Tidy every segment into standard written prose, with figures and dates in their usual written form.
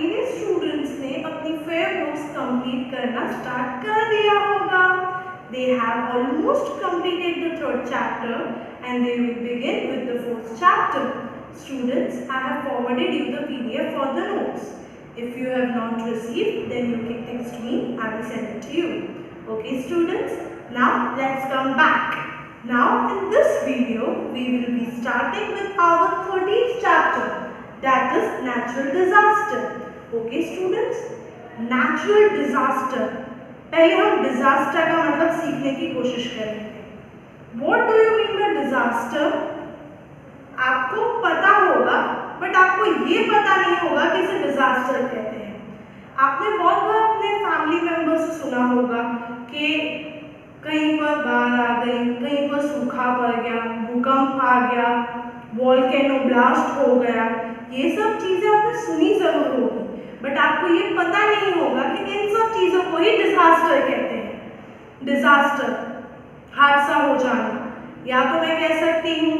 Experience students ने अपनी fair books complete करना स्टार्ट कर दिया होगा. They have almost completed the third chapter and they will begin with the fourth chapter. Students, I have forwarded you the PDF for the notes. If you have not received, then you can text me. I will send it to you. Okay, students. Now let's come back. Now in this video, we will be starting with our 13th chapter. That is natural disaster. Okay students, natural disaster. पहले हम disaster का मतलब सीखने की कोशिश करेंगे. What do you mean by disaster? आपको पता होगा, बट आपको ये पता नहीं होगा कि इसे disaster कहते हैं. आपने बहुत बार अपने फैमिली मेंबर्स से सुना होगा कि कहीं पर बाढ़ आ गई, कहीं पर सूखा पड़ गया, भूकंप आ गया, वोल्केनो ब्लास्ट हो गया. ये सब चीजें आपने सुनी जरूर होगी, बट आपको ये पता नहीं होगा कि इन सब चीजों को ही डिजास्टर कहते हैं. डिजास्टर, हादसा हो जाना, या तो मैं कह सकती हूँ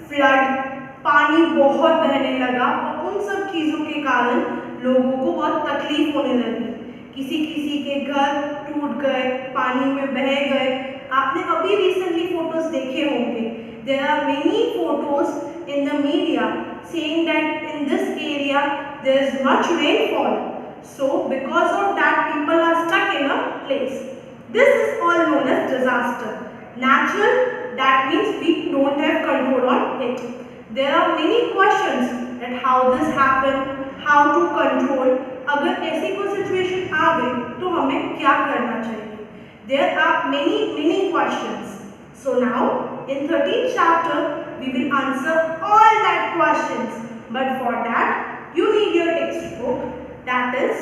फ्लड, पानी बहुत बहने लगा और उन सब चीजों के कारण लोगों को बहुत तकलीफ होने लगी. किसी किसी के घर टूट गए, पानी में बह गए. आपने अभी रिसेंटली फोटोज देखे होंगे. There are many photos in the media saying that in this area there is much rainfall. So because of that people are stuck in a place. This is all known as disaster. Natural, that means we don't have control on it. There are many questions that how this happened, how to control. अगर ऐसी कोई situation आ गई तो हमें क्या करना चाहिए? There are many questions. So now in 13th chapter we will answer all that questions. But for that you need your textbook. That is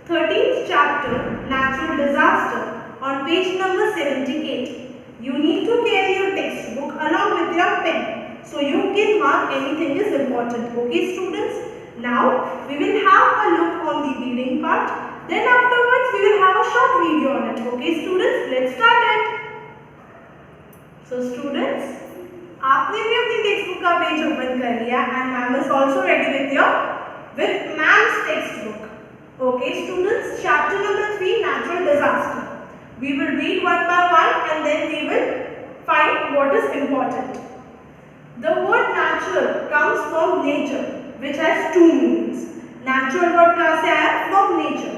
13th chapter natural disaster on page number 78. You need to carry your textbook along with your pen, so you can mark anything is important. Okay students? Now we will have a look on the reading part. Then afterwards we will have a short video on it. Okay students? Let's start it. So students, आपने भी अपनी text book का page open कर लिया and ma'am is also ready with ma'am's textbook. Okay students, chapter number 3 natural disaster. We will read one by one and then we will find what is important. The word natural comes from nature, which has two meanings. Natural word कहाँ से आया? From nature.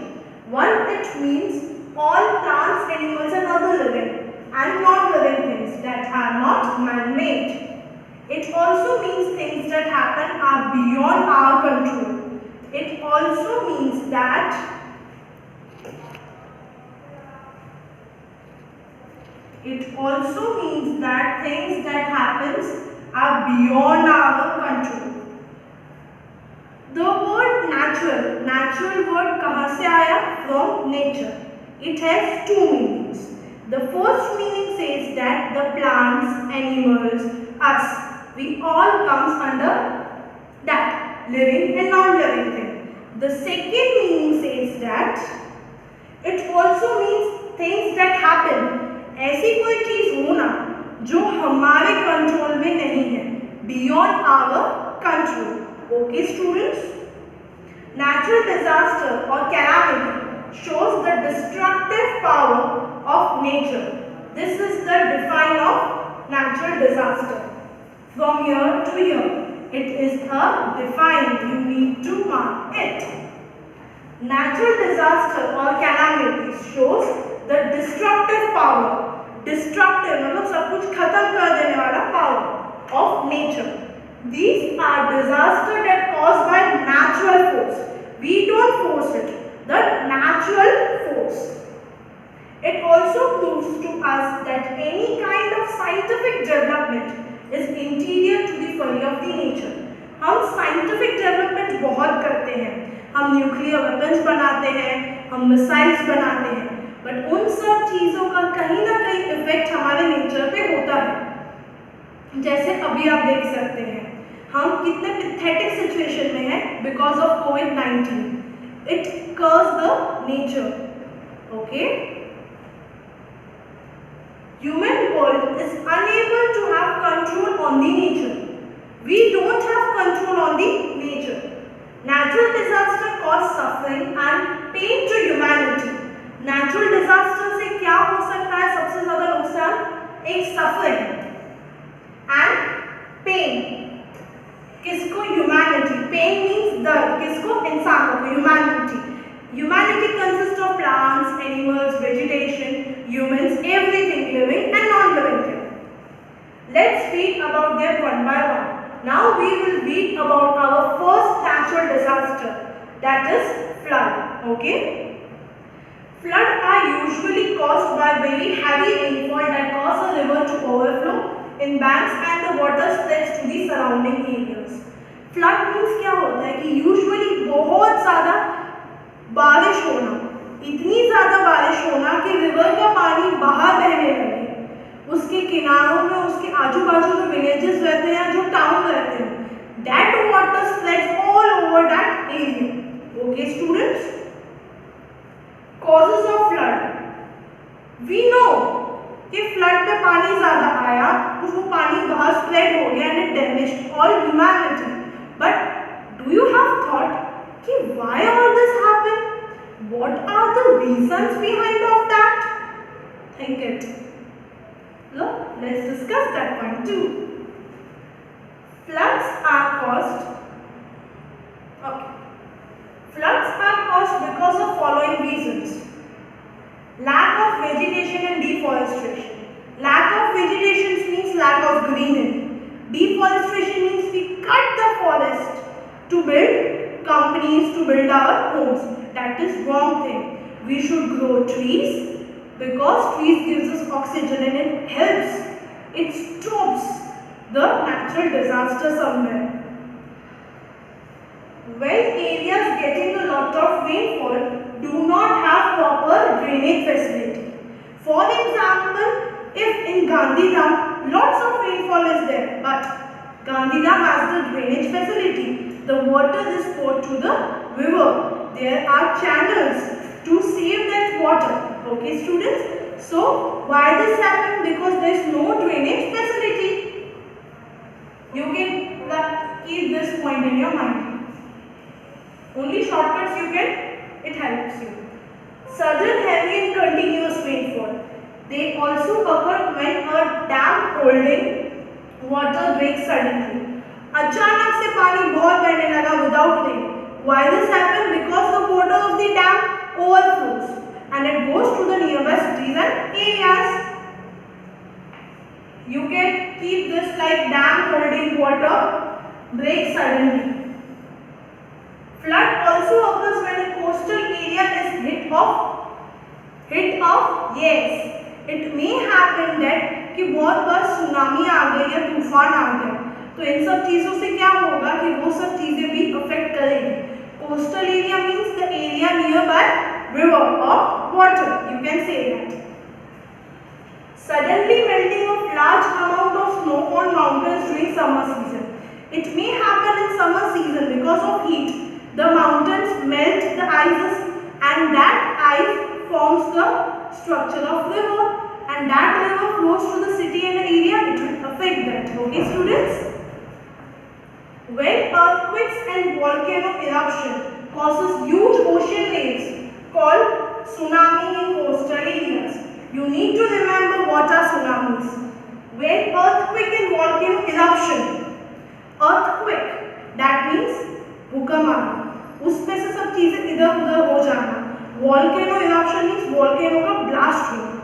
One, it means all plants, animals and other living and non-living things that are not man-made. It also means things that happen are beyond our control. It also means that things that happens are beyond our control. The word natural word कहाँ से आया? From nature. It has two meanings. The first meaning says that the plants, animals, us, we all comes under that living and non-living thing. The second meaning says that it also means things that happen. ऐसी कोई चीज होना जो हमारे control में नहीं है, beyond our control. Okay students? Natural disaster or calamity shows the destructive power of nature. This is the define of natural disaster. From here to here, it is a define. You need to mark it. Natural disaster or calamity shows the destructive power. Destructive मतलब सब कुछ खत्म कर देने वाला power of nature. These are disaster that caused by natural force. We don't force it. The natural force. It also proves to us that any kind of scientific development is interior to the folly of the nature. हम scientific development बहुत करते हैं. हम nuclear weapons बनाते हैं, हम missiles बनाते हैं, but उन सब चीज़ों का कहीं ना कहीं effect हमारे nature पे होता है. जैसे अभी आप देख सकते हैं, हम कितने pathetic situation में हैं because of COVID-19. It cursed the nature. Okay? Human world is unable to have control on the nature. We don't have control on the nature. Natural disaster cause suffering and pain to humanity. Natural disaster से क्या हो सकता है सबसे ज्यादा नुकसान? एक suffering and pain. किसको? Humanity. Pain means दर्द. किसको? इंसानों को. Humanity. Humanity consists of plants, animals, vegetation, humans, everything living and non-living. Let's read about them one by one. Now we will read about our first natural disaster, that is flood. Okay? Flood are usually caused by very heavy rainfall that cause a river to overflow in banks and the water spreads to the surrounding areas. Flood means क्या होता है कि usually बहुत ज़्यादा बारिश होना, इतनी ज़्यादा बारिश होना कि रिवर का पानी बाहर बहने लगे, उसके किनारों में, उसके आजू बाजू में विलेजेस रहते हैं, जो टाउन रहते हैं, that water spreads all over that area. Okay students? Causes of flood. We know कि फ्लड में पानी ज्यादा आया तो वो पानी बाहर स्प्रेड हो गया and it damaged all humanity. But do you have thought कि why all this happened? What are the reasons behind of that? Think it. Look, let's discuss that one too. Floods are caused. Okay. Floods are caused because of following reasons. Lack of vegetation and deforestation. Lack of vegetation means lack of greenery. Deforestation means we cut the forest to build companies, to build our homes. That is wrong thing. We should grow trees because trees gives us oxygen and it helps. It stops the natural disaster somewhere. When areas getting a lot of rainfall do not have proper drainage facility. For example, if in Gandhidham lots of rainfall is there, but Gandhidham has the drainage facility. The water is poured to the river. There are channels to save that water. Okay students? So why this happened? Because there is no drainage facility. You can keep this point in your mind. Only shortcuts you get, it helps you. Sudden heavy and continuous rainfall. They also occur when a dam holding water breaks suddenly. अचानक से पानी बहुत बहने लगा without rain. Why this happened? Because the water of the dam overflows and it goes to the nearby cities and areas. You can keep this like dam holding water breaks suddenly. Flood also occurs when a coastal area is hit off. Yes. It may happen that कि बहुत बार tsunami आ गई या तूफान आ गया, तो इन सब चीज़ों से क्या होगा कि वो सब चीज़ें भी अफेक्ट करेंगी. Coastal area means the area nearby river or water. You can say that. Suddenly melting of large amount of snow on mountains during summer season. It may happen in summer season because of heat. The mountains melt the ices and that ice forms the structure of river and that river flows to the city and the area. It will affect that. Okay students? When earthquakes and volcano eruption causes huge ocean waves called tsunami in coastal areas. You need to remember what are tsunamis. When earthquake and volcano eruption, earthquake that means भूकंप, उसमें से सब चीजें इधर उधर हो जाना. Volcano eruption means volcano का blast होना.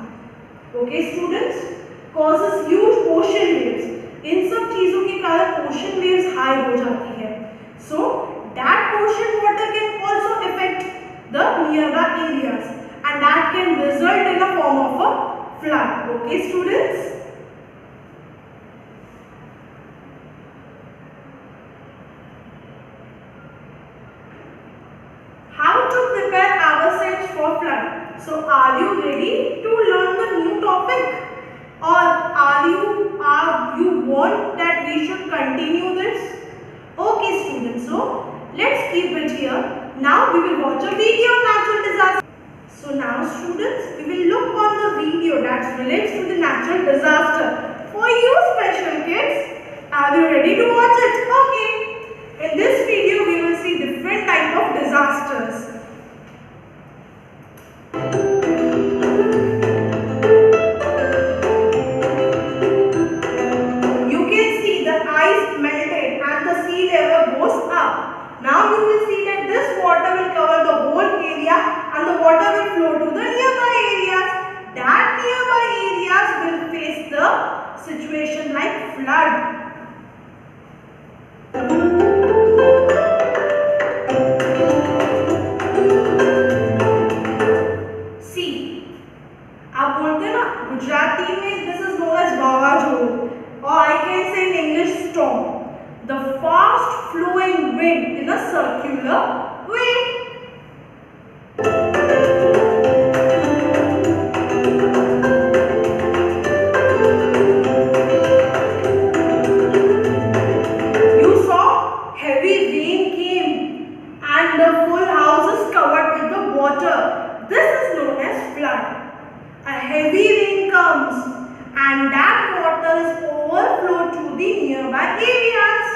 Okay students? Causes huge ocean waves. इन सब चीजों के कारण ocean waves high हो जाती है. So that ocean water can also affect the nearby areas and that can result in a form of a flood. Okay students? How to prepare ourselves for flood? So are you ready to learn the new topic? Or are you want that we should continue this? Okay students, so let's keep it here. Now we will watch a video on natural disaster. So now students, we will look on the video that relates to the natural disaster. For you special kids, are you ready to watch it? Okay. In this video, we will see different disasters. You can see the ice melted and the sea level goes up. Now you will see that this water will cover the whole area and the water will flow to the nearby areas. That nearby areas will face the situation like flood. See, आप बोलते हैं ना गुजराती में this is known as वावाझोडू, or I can say in English storm. The fast flowing wind in a circular way. You saw heavy rain came and the full house is covered with the water. This is known as flood. A heavy rain comes and that water is overflowed to the nearby areas.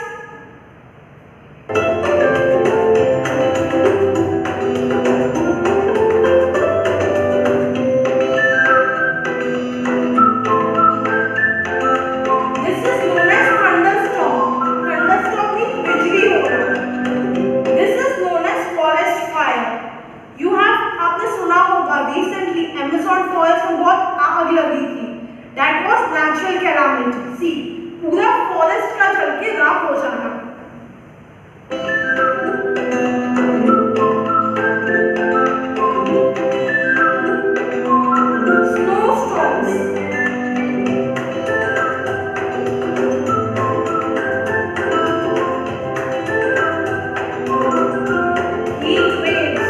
That was natural calamity. See, पूरा forest का जल के राख हो जाना. Snowstorms. Heat waves.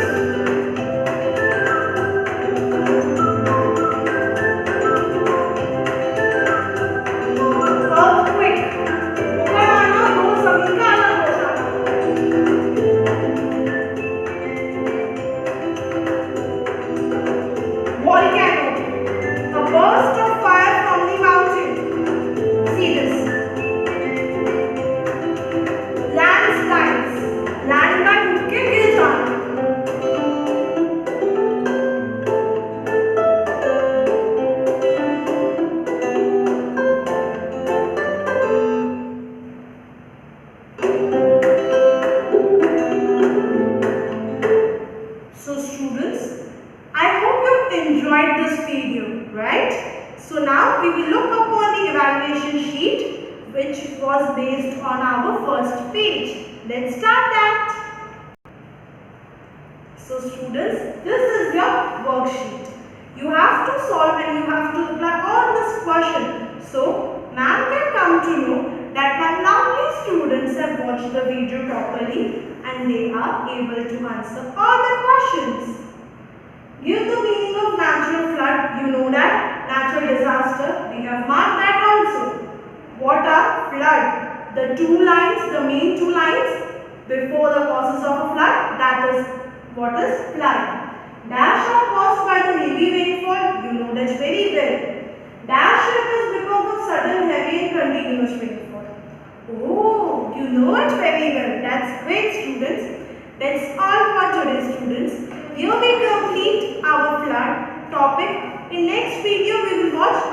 So students, I hope you enjoyed this video, right? So now we will look upon the evaluation sheet which was based on our first page. Let's start that. So students, this is your worksheet. You have to solve and you have to apply all this question. So ma'am can come to know that my lovely students have watched the video properly and they are able to answer all the questions. Give the meaning of natural flood. You know that natural disaster. We have marked that also. What are flood? The two lines, the main two lines before the causes of a flood. That is what is flood. Dash are caused by the heavy rainfall. You know that very well. Dash is because of sudden heavy and continuous rainfall. Oh, you know it very well. That's great, students. That's all for today, students. Here we complete our flood topic. In next video, we will watch